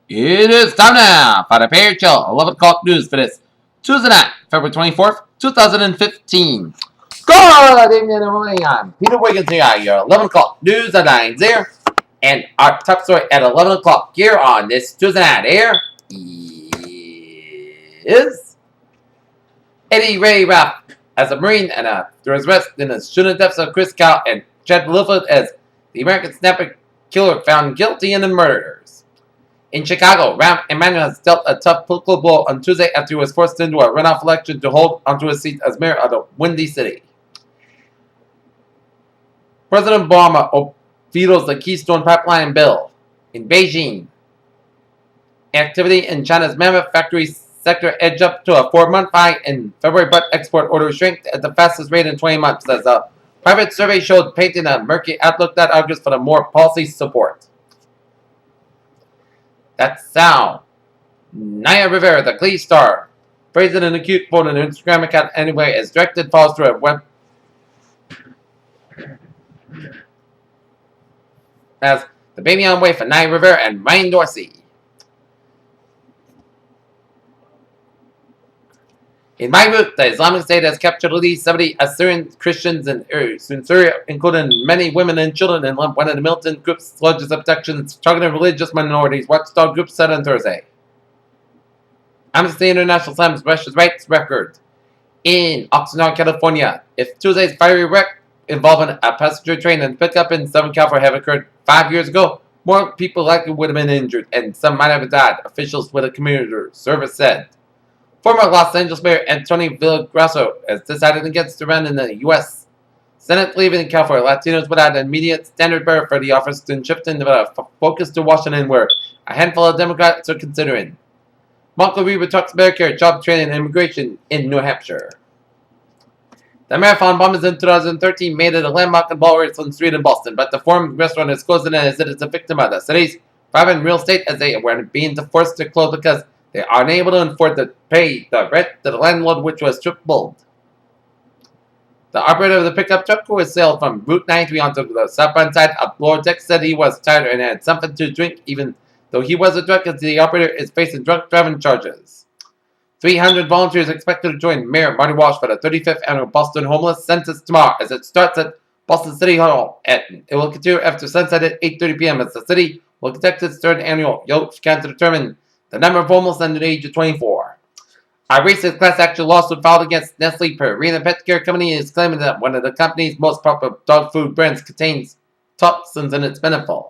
It is time now for the Pair Chill 11 o'clock news for this Tuesday night, February 24th, 2015. Good evening, everybody. I'm Peter Wiggins here. Your 11 o'clock news headlines here. And our top story at 11 o'clock here on this Tuesday night here is Eddie Ray Raff as a Marine and after his arrest in the shooting deaths of Chris Cal and Chad Littlefoot as the American sniper killer found guilty in the murders. In Chicago, Rahm Emanuel has dealt a tough political blow on Tuesday after he was forced into a runoff election to hold onto his seat as mayor of the Windy City. President Obama vetoes the Keystone Pipeline bill. In Beijing, activity in China's mammoth factory sector edged up to a 4-month high in February, but export orders shrank at the fastest rate in 20 months as a private survey showed painting a murky outlook that argues for the more policy support. That's how Naya Rivera, the Glee star, praised it in a cute photo on her Instagram account anyway as directed follows through a web as the baby on the way for Naya Rivera and Ryan Dorsey. In Beirut, the Islamic State has captured at least 70 Assyrian Christians in Syria, including many women and children, in one of the militant group's largest abductions targeting religious minorities, watchdog group said on Thursday. Amnesty International slams Russia's rights record in Oxnard, California. If Tuesday's fiery wreck involving a passenger train and pickup in Southern California had occurred 5 years ago, more people likely would have been injured, and some might have died, officials with a community service said. Former Los Angeles Mayor Antonio Villagrasso has decided against the run in the U.S. Senate leaving in California. Latinos without an immediate standard bearer for the office and shifting the focus to Washington, where a handful of Democrats are considering. Marco Rubio talks Medicare, job training, and immigration in New Hampshire. The marathon bombers in 2013 made it a landmark on Ballroom Street in Boston, but the Forum restaurant is closing as it is a victim of the city's private real estate as they were being forced to close because they are unable to afford to pay the rent to the landlord, which was tripled. The operator of the pickup truck, who was sailed from Route 93 onto the southbound side of Lower Deck, said he was tired and had something to drink, even though he was a drunk, as the operator is facing drunk driving charges. 300 volunteers expected to join Mayor Marty Walsh for the 35th annual Boston Homeless Census tomorrow, as it starts at Boston City Hall. It will continue after sunset at 8:30 p.m. as the city will conduct its third annual Yelp Count to determine the number of homeless under the age of 24. A racist class action lawsuit filed against Nestle Purina Pet Care Company is claiming that one of the company's most popular dog food brands contains toxins in its benefit.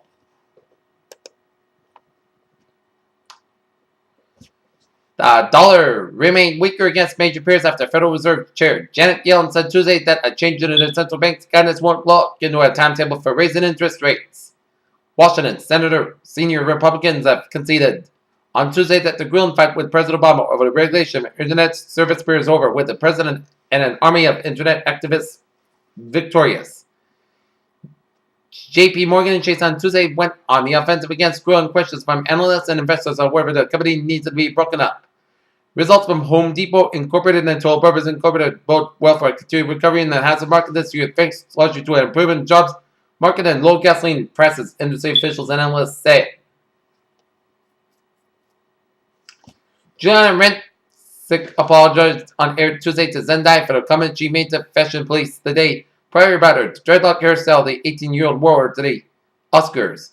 The dollar remained weaker against major peers after Federal Reserve Chair Janet Yellen said Tuesday that a change in the central bank's guidance won't lock into a timetable for raising interest rates. Washington senior Republicans have conceded on Tuesday that the grilling fight with President Obama over the regulation of internet service providers is over, with the president and an army of internet activists victorious. J.P. Morgan and Chase on Tuesday went on the offensive against growing questions from analysts and investors on whether the company needs to be broken up. Results from Home Depot Incorporated and Toll Brothers Incorporated bode well for a continued recovery in the housing market this year, thanks largely to an improvement in jobs market and low gasoline prices, industry officials and analysts say. Juliana Rancic apologized on air Tuesday to Zendaya for the comments she made to Fashion Police the day prior about her dreadlock hairstyle the 18-year-old wore to the Oscars.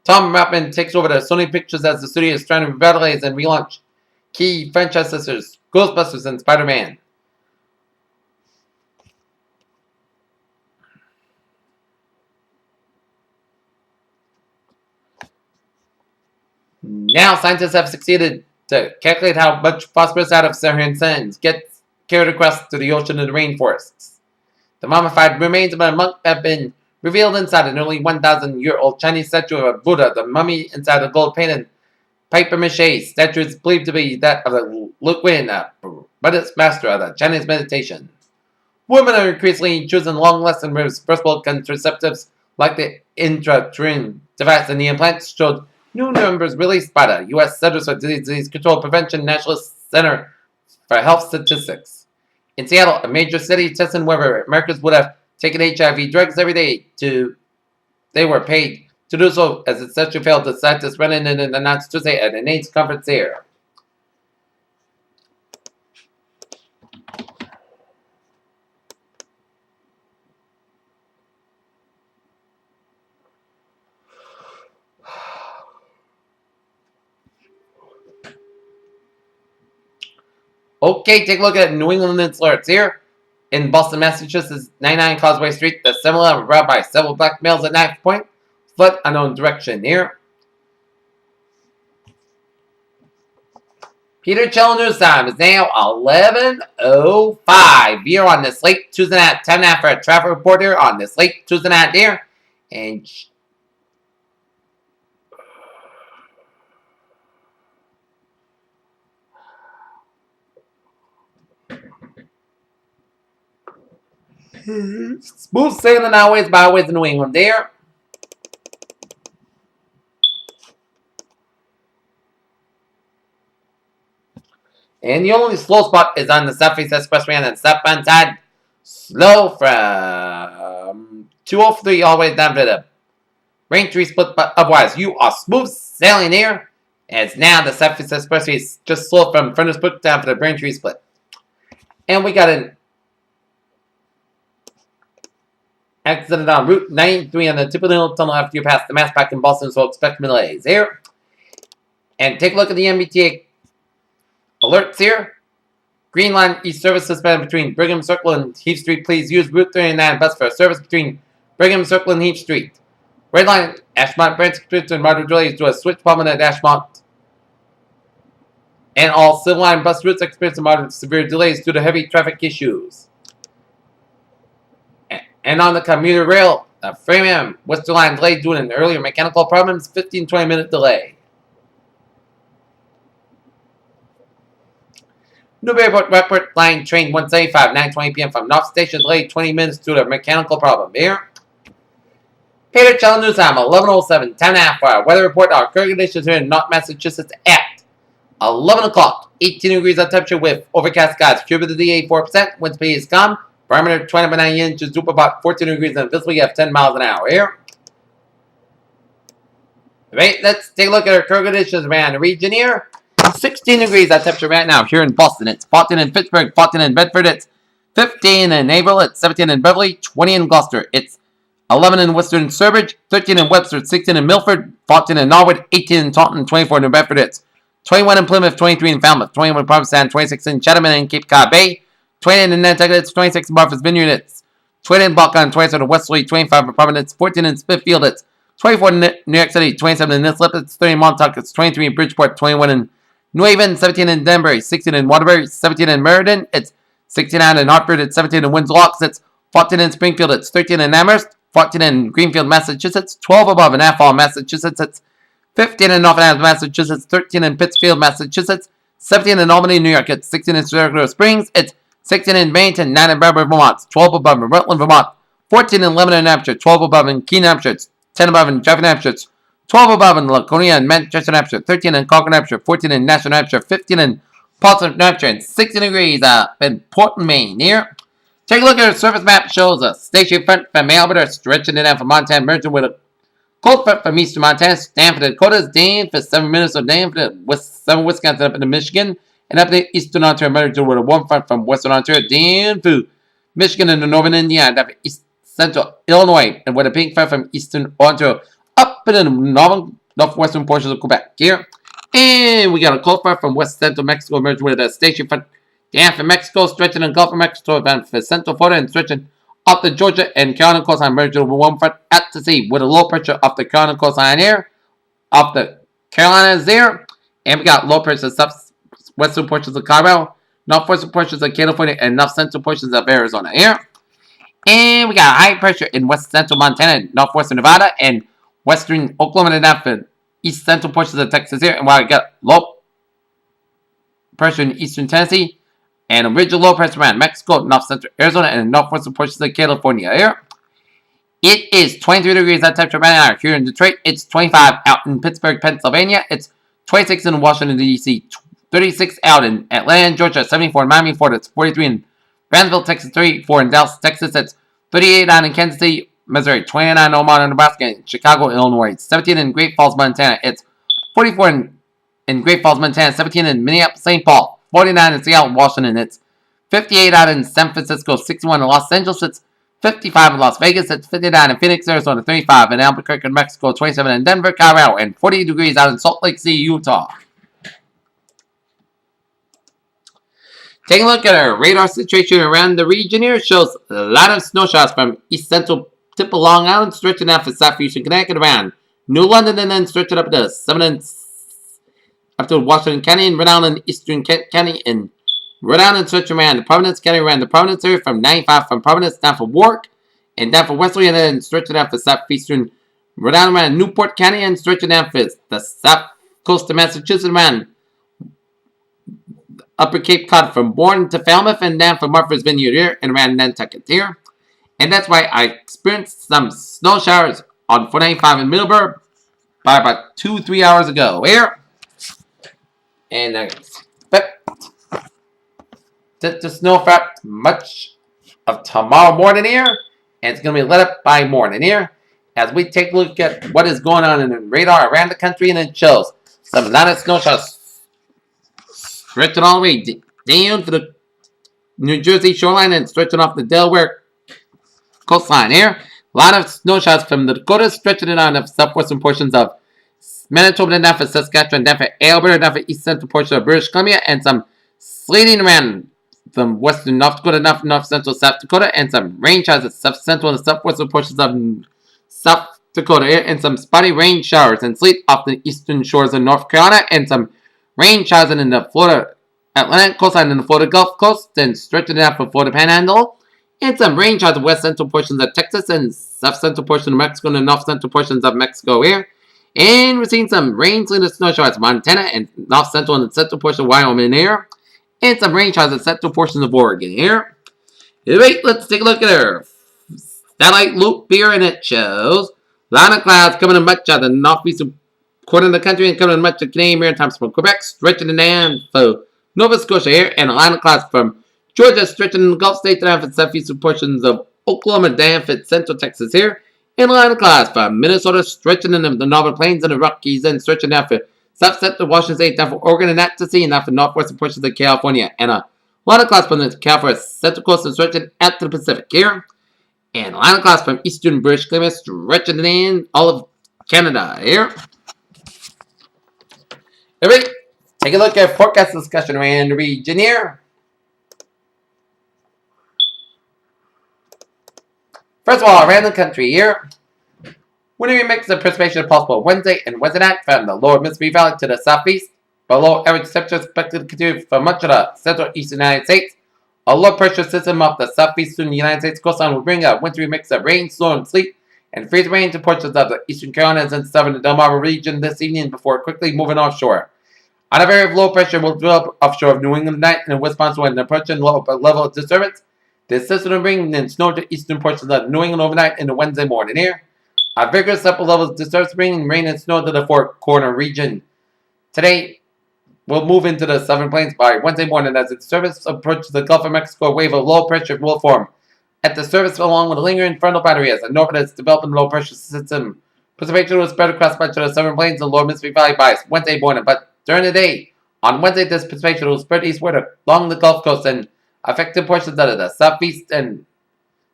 Tom Rappman takes over the Sony Pictures as the studio is trying to revitalize and relaunch key franchises such as Ghostbusters and Spider-Man. Now scientists have succeeded to calculate how much phosphorus out of Saharan sands gets carried across to the ocean and the rainforests. The mummified remains of a monk have been revealed inside an nearly 1,000-year-old Chinese statue of a Buddha. The mummy inside a gold-painted papier-mâché statue is believed to be that of the Luquin, Buddhist master of the Chinese meditation. Women are increasingly choosing long-lasting reversible contraceptives like the intrauterine device, and the implants showed new numbers released by the U.S. Centers for Disease Control Prevention National Center for Health Statistics. In Seattle, a major city, testing whether Americans would have taken HIV drugs every day they were paid to do so, as it said you failed to cite this running in and announced Tuesday at an AIDS conference here. Okay, take a look at New England alerts here. In Boston, Massachusetts, 99 Causeway Street, the 7-Eleven robbed by several black males at knife point. Flood unknown direction here. Peter Chell News Time is now 11:05 here on this late Tuesday night. Time now for a traffic report here on this late Tuesday night here. And smooth sailing highways, byways in New England there. And the only slow spot is on the Southeast Expressway on the southbound side. Slow from 203 all the way down to the Braintree split, but otherwise you are smooth sailing there. As now the Southeast Expressway is just slow from Furnace Brook down to the Braintree split. And we got an accident on Route 93 on the Tipperary Tunnel after you pass the Mass Pack in Boston, so expect delays here. And take a look at the MBTA alerts here. Green Line East service suspended between Brigham Circle and Heath Street. Please use Route 39 bus for service between Brigham Circle and Heath Street. Red Line, Ashmont Branch Street and moderate delays to a switch problem at Ashmont. And all Civil Line bus routes experience moderate severe delays due to heavy traffic issues. And on the commuter rail, the Framingham Western Line delayed due to an earlier mechanical problems, 15-20 minute delay. Newburyport Westport Line train 175, 9:20 p.m. from North Station delayed 20 minutes due to a mechanical problem here. Peter Chell News Time, 11:07. Time now for our weather report. Our current conditions here in North Massachusetts at 11 o'clock. 18 degrees on temperature with overcast skies. Humidity 84%. Wind speed is calm. Barometer 20.9 inches. Droop about 14 degrees and visibility of 10 miles an hour here. Alright, let's take a look at our current conditions around the region here. 16 degrees at temperature right now here in Boston. It's 14 in Pittsburgh, 14 in Bedford. It's 15 in Naval. It's 17 in Beverly, 20 in Gloucester. It's 11 in Western Sturbridge, 13 in Webster, 16 in Milford, 14 in Norwood, 18 in Taunton, 24 in New Bedford. It's 21 in Plymouth, 23 in Falmouth, 21 in Provincetown, 26 in Chatham and Cape Cod Bay, 20 in Nantucket. It's 26 in Martha's Vineyard. It's 20 in Buckeye, 27 in Westerly, 25 in Providence, 14 in Smithfield. It's 24 in New York City, 27 in Islip. It's 30 in Montauk. It's 23 in Bridgeport, 21 in New Haven, 17 in Danbury, 16 in Waterbury, 17 in Meriden. It's 69 in Hartford. It's 17 in Windsor Locks. It's 14 in Springfield. It's 13 in Amherst, 14 in Greenfield, Massachusetts, 12 above in Athol, Massachusetts. It's 15 in Northern Adams, Massachusetts, 13 in Pittsfield, Massachusetts, 17 in Albany, New York. It's 16 in Syracuse Springs. It's 16 in Bennington, 9 in Barbary, Vermont, 12 above in Rutland, Vermont, 14 in Lebanon, New Hampshire, 12 above in Keene, Hampshire, it's 10 above in Jefferson, New Hampshire, it's 12 above in Laconia and Manchester, New Hampshire, 13 in Concord, New Hampshire, 14 in Nashville, New Hampshire, 15 in Portsmouth, New Hampshire, and 16 degrees up in Portland, Maine here. Take a look at our surface map. Shows a station front from Alberta stretching it down from Montana, merging with a cold front from eastern Montana, Stanford, Dakotas, Dan for 7 minutes of Dan for West, 7 Wisconsin up into Michigan, and up to eastern Ontario, merging with a warm front from western Ontario, Dan for Michigan and the northern Indiana, up to east central Illinois, and with a pink front from eastern Ontario, up in the northwestern portions of Quebec here. And we got a cold front from west central Mexico, merging with a station front down from Mexico, stretching in Gulf of Mexico, down for central Florida, and stretching up the Georgia and Carolina coastline, merging with one front at the sea, with a low pressure off the Carolina coastline here, off the Carolinas there. And we got low pressure western portions of Colorado, northwestern portions of California, and north central portions of Arizona here. And we got high pressure in west central Montana, northwestern Nevada, and western Oklahoma and down for east central portions of Texas here. And while we got low pressure in eastern Tennessee, and a ridge of low pressure around Mexico, north central Arizona, and northwestern portions of California here. It is 23 degrees at temperature right now here in Detroit. It's 25 out in Pittsburgh, Pennsylvania. It's 26 in Washington, D.C., 36 out in Atlanta, Georgia, 74 in Miami, Florida. It's 43 in Brownsville, Texas, 34 in Dallas, Texas. It's 38 out in Kansas City, Missouri, 29 in Omaha, Nebraska, and Chicago, Illinois, 17 in Great Falls, Montana. It's 44 in Great Falls, Montana, 17 in Minneapolis, St. Paul, 49 in Seattle, Washington. It's 58 out in San Francisco, 61 in Los Angeles. It's 55 in Las Vegas. It's 59 in Phoenix, Arizona, 35 in Albuquerque, Mexico, 27 in Denver, Colorado, and 40 degrees out in Salt Lake City, Utah. Taking a look at our radar situation around the region here, shows a lot of snow showers from east central tip of Long Island, stretching out for southeastern Connecticut around New London, and then stretching up to 7 and up to Washington County and Rhode Island, Eastern Kent County, and Rhode Island, stretching around the Providence County, around the Providence area from 95 from Providence down for Warwick, and down for Wesley, and then stretching out for southeastern Rhode Island around Newport County, and stretching out for the south coast of Massachusetts around Upper Cape Cod from Bourne to Falmouth, and down from Martha's Vineyard here and around Nantucket here. And that's why I experienced some snow showers on 495 in Middleburg by about 2-3 hours ago here. And I expect the snow fact much of tomorrow morning here. And it's going to be lit up by morning here. As we take a look at what is going on in the radar around the country, and it shows some lot of snow showers stretching all the way down to the New Jersey shoreline and stretching off the Delaware coastline here. A lot of snow showers from the Dakotas, stretching it on the southwestern portions of Manitoba, down for Saskatchewan, down for Alberta, down for east central portion of British Columbia, and some sleeting around from western North Dakota, north central South Dakota, and some rain showers at south central and southwestern portions of South Dakota here, and some spotty rain showers and sleet off the eastern shores of North Carolina, and some rain showers in the Florida Atlantic coastline and the Florida Gulf Coast, and stretching it out for Florida Panhandle, and some rain showers in west central portions of Texas and south central portions of Mexico and the north central portions of Mexico here. And we're seeing some rain, sleet, and snow showers in Montana and north central and central portion of Wyoming here, and some rain showers in central portions of Oregon here. Anyway, let's take a look at our satellite loop here, and it shows a lot of clouds coming in much of the northeastern quarter of the country and coming in much of Canadian Maritimes from Quebec, stretching it down for Nova Scotia here, and a line of clouds from Georgia, stretching in the Gulf States down for southeastern portions of Oklahoma, down for central Texas here, and a line of clouds from Minnesota, stretching in the Northern Plains and the Rockies, and stretching down for south central Washington State, down for Oregon and out to sea, and down for northwestern portions of California, and a line of clouds from the California Central Coast and stretching out to the Pacific here, and a line of clouds from eastern British Columbia, stretching it in all of Canada here. Alright, take a look at forecast discussion around the region here. First of all, around the country here, wintry mix of precipitation possible Wednesday and Wednesday night from the lower Mississippi Valley to the southeast. Below average temperatures expected to continue for much of the central eastern United States. A low pressure system off the southeastern United States coastline will bring a wintry mix of rain, snow, and sleet, and freeze rain to portions of the eastern Carolinas and southern Delmarva region this evening before quickly moving offshore. On a area of low pressure will develop offshore of New England tonight and in Wisconsin when approaching low level of disturbance. This system will bring in snow to eastern portions of New England overnight into Wednesday morning here. A vigorous upper level of disturbance bringing rain and snow to the Four Corner region. Today, we'll move into the southern plains by Wednesday morning as the disturbance approaches the Gulf of Mexico. A wave of low pressure will form at the surface along with a lingering frontal boundary as the north is developing low pressure system. Precipitation will spread across much of the southern plains and lower Mississippi Valley by Wednesday morning, but during the day, on Wednesday, this precipitation will spread eastward along the Gulf Coast and affected portions of the southeast and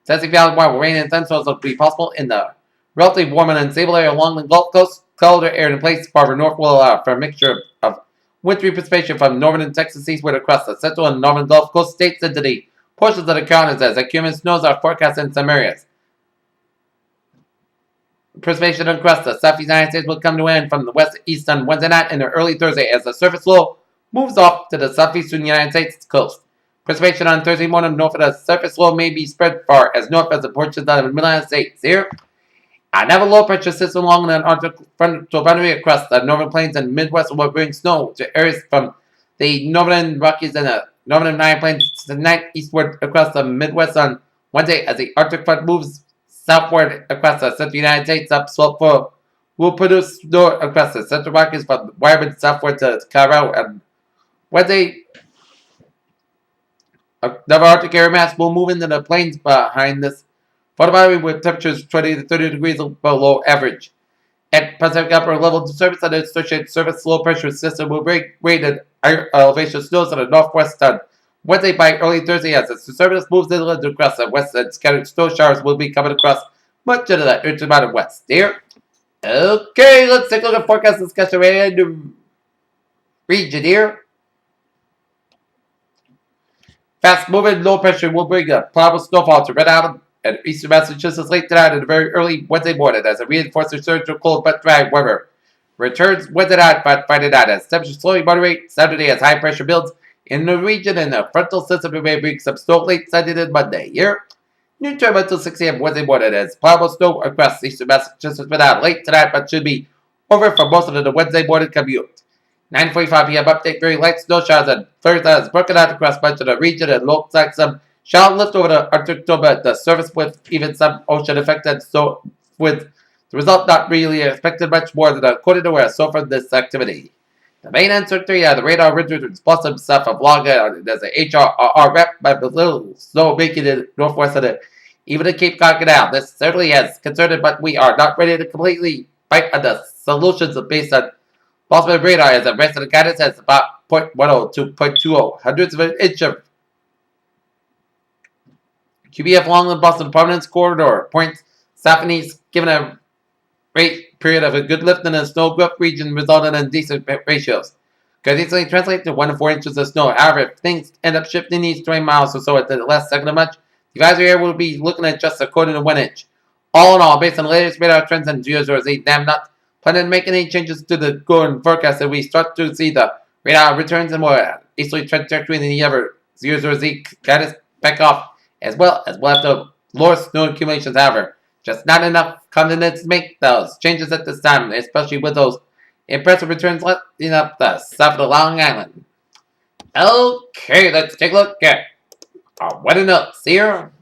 Tennessee Valley, while rain and thunderstorms will be possible in the relatively warm and unstable area along the Gulf Coast. Colder air in place farther north will allow for a mixture of wintry precipitation from northern Texas eastward across the central and northern Gulf Coast states into the portions of the Carolinas as accumulated snows are forecast in some areas. Precipitation across the southeast United States will come to an end from the west to east on Wednesday night and early Thursday as the surface low moves off to the southeastern United States coast. Precipitation on Thursday morning north of the surface low may be spread far as north as the portions of the Mid-Atlantic States here. Another low pressure system along the Arctic frontal boundary across the northern plains and Midwest will bring snow to areas from the northern Rockies and the northern United Plains tonight eastward across the Midwest on Wednesday as the Arctic front moves southward across the central United States upslope will produce snow across the central Rockies from Wyoming southward to Colorado. And Wednesday, another Arctic air mass will move into the plains behind this For the Boundary with temperatures 20 to 30 degrees below average. At Pacific upper level disturbance and associated surface low pressure system will break rated elevation snows on the northwest on Wednesday by early Thursday as the disturbance moves inland across the west and scattered snow showers will be coming across much of the intermountain west. There. Okay, let's take a look at forecast discussion right in the region here. Fast moving low pressure will bring a probable snowfall to Rhode Island and eastern Massachusetts late tonight and very early Wednesday morning as a reinforced surge of cold but dry weather returns Wednesday night but Friday night as temperatures slowly moderate Saturday as high pressure builds in the region and the frontal system may bring some snow late Sunday and Monday. Here, new term until 6 a.m. Wednesday morning as probable snow across eastern Massachusetts without late tonight but should be over for most of the Wednesday morning commute. 9:45 p.m. update, very light snow showers and Thursday has broken out across much of the region and looks like some shower lift over the Arctic at the surface with even some ocean affected, so with the result not really expected much more than according to where so from this activity. The main uncertainty the radar ridge blossom south of Longa as a HRR rep by the little snow making it northwest of the even the Cape Cod Canal. This certainly has concerned, but we are not ready to completely bite on the solutions based on Boston radar as the rest of the guidance has about 0.10 to 0.20, hundredths of an inch of QBF along the Boston Providence corridor. Points southeast given a rate period of a good lift in the snow growth region resulting in decent ratios. Could easily translate to 1 to 4 inches of snow. However, if things end up shifting these 20 miles or so at the last second of much, the advisory area will be looking at just according to 1 inch. All in all, based on the latest radar trends and geozones, I'm not planning to make any changes to the going forecast that we start to see the radar returns and more easterly trajectory than the ever 0 guidance back off, as well as we'll have to lower snow accumulations, however. Just not enough confidence to make those changes at this time, especially with those impressive returns letting up the south of the Long Island. Okay, let's take a look at our weather notes here.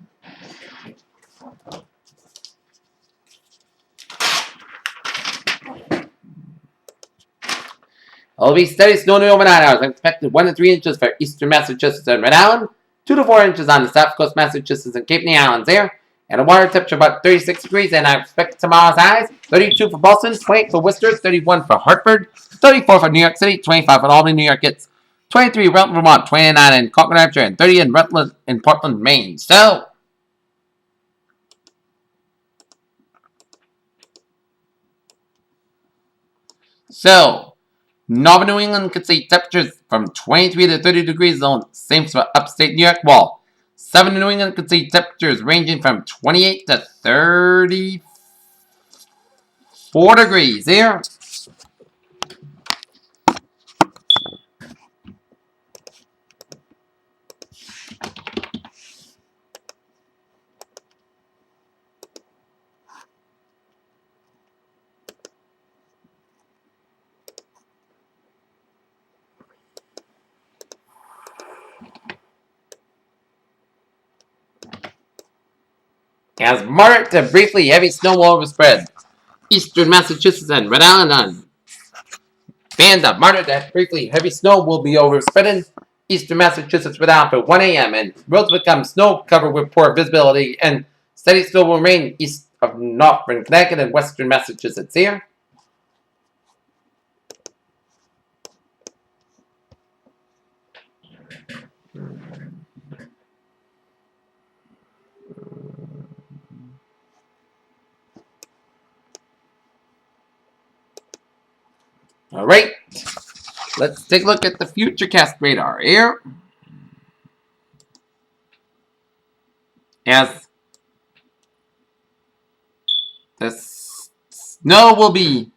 It'll be steady snow in over 9 hours. I'm expected 1 to 3 inches for eastern Massachusetts and Rhode Island, 2 to 4 inches on the south coast Massachusetts and Cape May Islands there, and a water temperature about 36 degrees, and I expect tomorrow's highs, 32 for Boston, 28 for Worcester, 31 for Hartford, 34 for New York City, 25 for Albany, New York, it's 23 Rutland, Vermont, 29 in Concord, New Hampshire, and 30 in Rutland and Portland, Maine. So, Northern New England could see temperatures from 23 to 30 degrees zone, same for upstate New York, while Southern New England could see temperatures ranging from 28 to 34 degrees here. As moderate to briefly heavy snow will overspread eastern Massachusetts and Rhode Island on band of moderate to briefly heavy snow will be overspreading eastern Massachusetts Rhode Island for 1 a.m. and roads become snow covered with poor visibility and steady snow will remain east of northern Connecticut and western Massachusetts here. Alright, let's take a look at the Futurecast radar here. As the snow will be,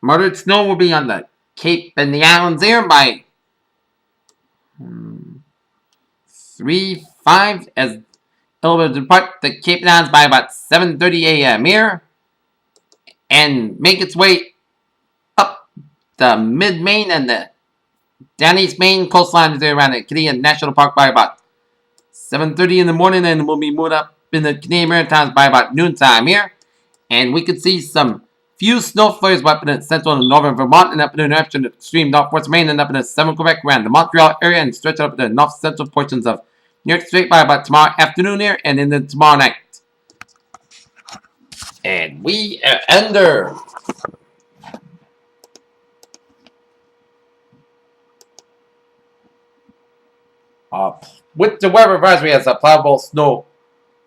moderate snow will be on the Cape and the islands there by 3-5 as it will depart the Cape and Islands by about 7:30 a.m. here and make its way the mid-Maine and the down East Maine coastline is around the Canadian National Park by about 7:30 in the morning, and we'll be moved up in the Canadian Maritimes by about noontime here. And we could see some few snow flares up in the central and northern Vermont and up in the New Hampshire and the extreme northwest Maine and up in the southern Quebec around the Montreal area and stretch up in the north central portions of New York State by about tomorrow afternoon here and into tomorrow night. And we are under. With the weather advisory as a plowable snow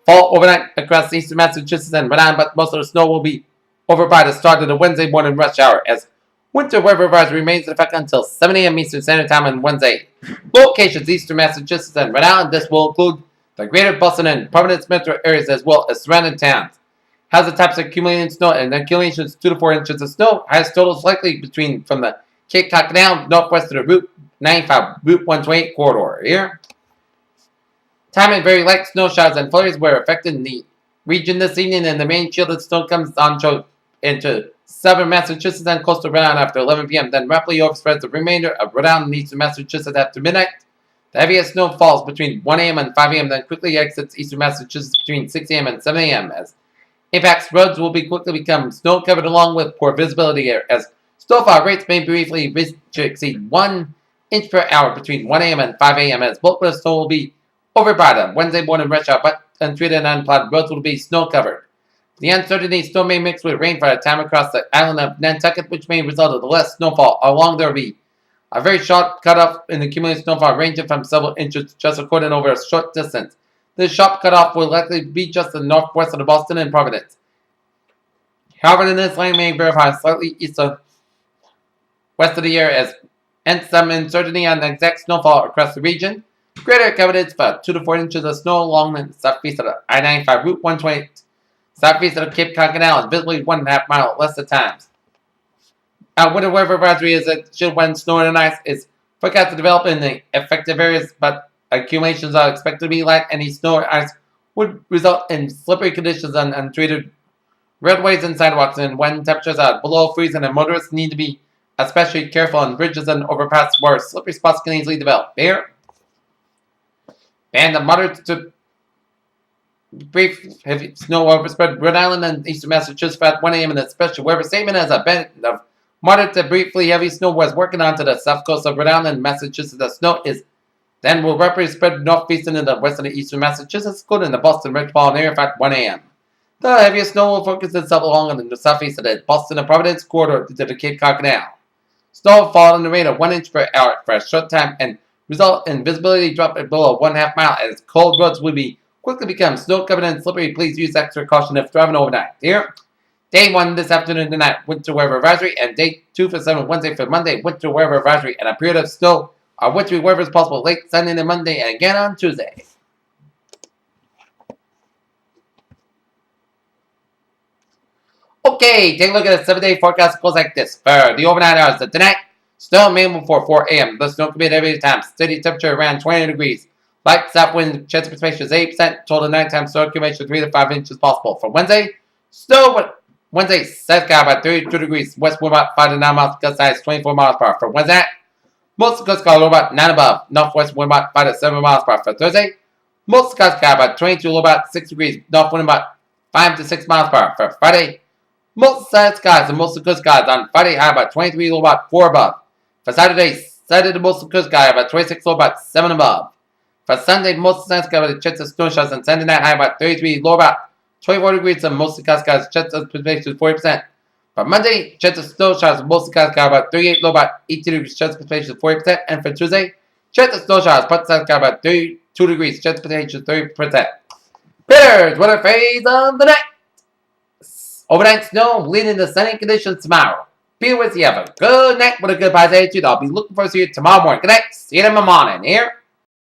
fall overnight across eastern Massachusetts and Rhode Island, but most of the snow will be over by the start of the Wednesday morning rush hour as winter weather advisory remains in effect until 7 a.m. Eastern Standard Time on Wednesday. Locations eastern Massachusetts and Rhode Island. This will include the greater Boston and Providence metro areas as well as surrounding towns. Hazard types of accumulating snow and accumulations 2 to 4 inches of snow. Highest totals likely from the Cape Cod Canal northwest of the Route 95, Route 128 corridor. Here. Time and very light snow showers and flurries were affected in the region this evening, and the main shielded snow comes on into southern Massachusetts and coastal Rhode Island after 11 p.m. Then rapidly overspreads the remainder of Rhode Island and eastern Massachusetts after midnight. The heaviest snow falls between 1 a.m. and 5 a.m. then quickly exits eastern Massachusetts between 6 a.m. and 7 a.m. as impacts roads will quickly become snow covered along with poor visibility as snowfall rates may briefly reach to exceed 1 inch per hour between 1 a.m. and 5 a.m. as bulk of snow will be over by the Wednesday morning rush hour, but untreated and unplowed roads will be snow covered. The uncertainty snow may mix with rain for a time across the island of Nantucket, which may result in less snowfall. Along there will be a very short cutoff in the cumulative snowfall ranging from several inches to just a quarter over a short distance. This sharp cutoff will likely be just the northwest of Boston and Providence. However, in this line may verify slightly east of west of the area and some uncertainty on the exact snowfall across the region. Greater evidence for 2 to 4 inches of snow along the southeast of the I-95 Route 128. Southeast of the Cape Cod Canal is visibly 1.5 miles at less of times. Our winter weather advisory is that chill wind, snow, and ice is forecast to develop in the affected areas, but accumulations are expected to be light. Any snow or ice would result in slippery conditions on untreated roadways and sidewalks, and when temperatures are below freezing, and motorists need to be especially careful on bridges and overpasses where slippery spots can easily develop. Here, band of moderate to brief heavy snow overspread Rhode Island and eastern Massachusetts at 1 a.m. in a special weather statement as a band of moderate to briefly heavy snow was working onto the south coast of Rhode Island and Massachusetts. The snow is then will rapidly spread northeast into the western and eastern Massachusetts, including the Boston metropolitan area at 1 a.m. The heaviest snow will focus itself along the southeast of the Boston and Providence corridor to the Cape Cod Canal. Snow will fall in the rate of 1 inch per hour for a short time and result in visibility drop below 1.5 mile as cold roads will quickly become snow covered and slippery. Please use extra caution if driving overnight. Here, day 1 this afternoon and tonight, winter weather advisory, and day 2 for 7 Wednesday for Monday, winter weather advisory, and a period of snow or wintry weather is possible late Sunday and Monday, and again on Tuesday. Okay, take a look at the 7-day forecast. It goes like this. For the overnight hours of tonight, snow minimum before 4 a.m. The snow could be at every time. Steady temperature around 20 degrees. Light south wind, chance of precipitation is 8%. Total nighttime snow accumulation 3 to 5 inches possible. For Wednesday, snow Wednesday, south sky about 32 degrees. West wind about 5 to 9 miles. Gust size 24 miles per hour. For Wednesday, most of the sky low about 9 above. Northwest wind about 5 to 7 miles per hour. For Thursday, most of the sky about 22 low about 6 degrees. North wind about 5 to 6 miles per hour. For Friday, most side skies and most of the good skies on Friday high about 23 low about 4 above. For Saturday most of the good sky about 26 low about 7 above. For Sunday, most of the sun skies with a chance of snow showers, and Sunday night high about 33 low about 24 degrees and most of the skies chance of precipitation 40%. For Monday, chance of snow showers and most of the skies about 38 low about 18 degrees chance of precipitation 40%. And for Tuesday, chance of snow showers part sky about 32 degrees chance of precipitation 30%. Here's weather phase of the night. Overnight snow leading to sunny conditions tomorrow. Be with you. Have a good night with a good positive attitude. I'll be looking forward to you tomorrow morning. Good night. See you in the morning. Here.